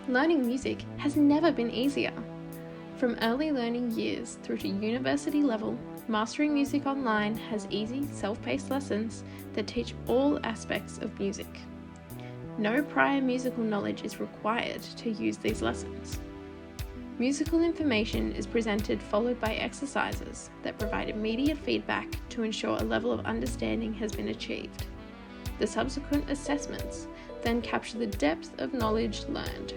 Learning music has never been easier. From early learning years through to university level, Mastering Music Online has easy, self-paced lessons that teach all aspects of music. No prior musical knowledge is required to use these lessons. Musical information is presented followed by exercises that provide immediate feedback to ensure a level of understanding has been achieved. The subsequent assessments then capture the depth of knowledge learned.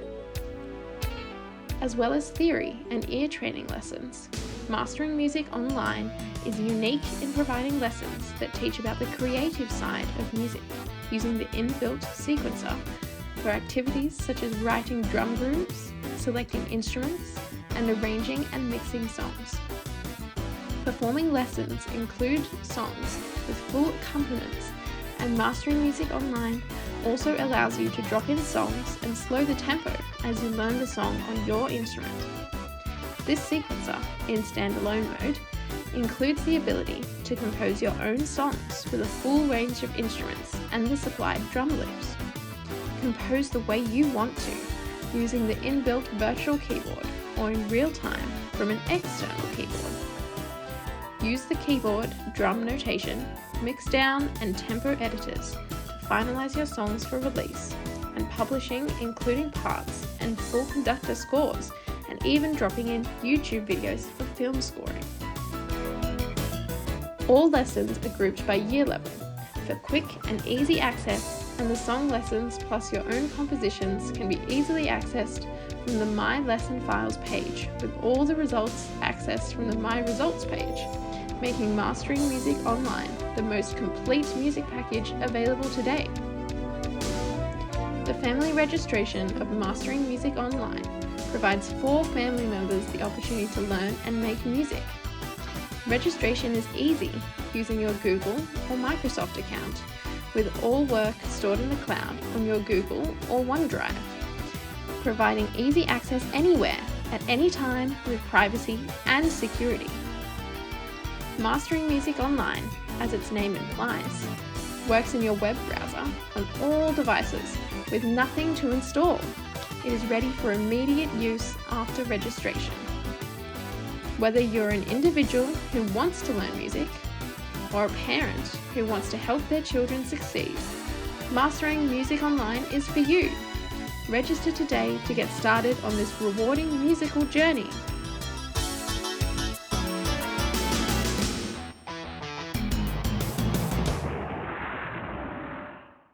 As well as theory and ear training lessons, Mastering Music Online is unique in providing lessons that teach about the creative side of music, using the inbuilt sequencer for activities such as writing drum grooves, selecting instruments, and arranging and mixing songs. Performing lessons include songs with full accompaniments, and Mastering Music Online also allows you to drop in songs and slow the tempo as you learn the song on your instrument. This sequencer, in standalone mode, includes the ability to compose your own songs with a full range of instruments and the supplied drum loops. Compose the way you want to, using the inbuilt virtual keyboard or in real time from an external keyboard. Use the keyboard drum notation, mixdown and tempo editors to finalize your songs for release, and publishing including parts and full conductor scores, and even dropping in YouTube videos for film scoring. All lessons are grouped by year level for quick and easy access, and the song lessons plus your own compositions can be easily accessed from the My Lesson Files page, with all the results accessed from the My Results page, making Mastering Music Online the most complete music package available today. The family registration of Mastering Music Online provides 4 family members the opportunity to learn and make music. Registration is easy using your Google or Microsoft account, with all work stored in the cloud on your Google or OneDrive, providing easy access anywhere, at any time, with privacy and security. Mastering Music Online, as its name implies, works in your web browser on all devices with nothing to install. It is ready for immediate use after registration. Whether you're an individual who wants to learn music, or a parent who wants to help their children succeed, Mastering Music Online is for you. Register today to get started on this rewarding musical journey.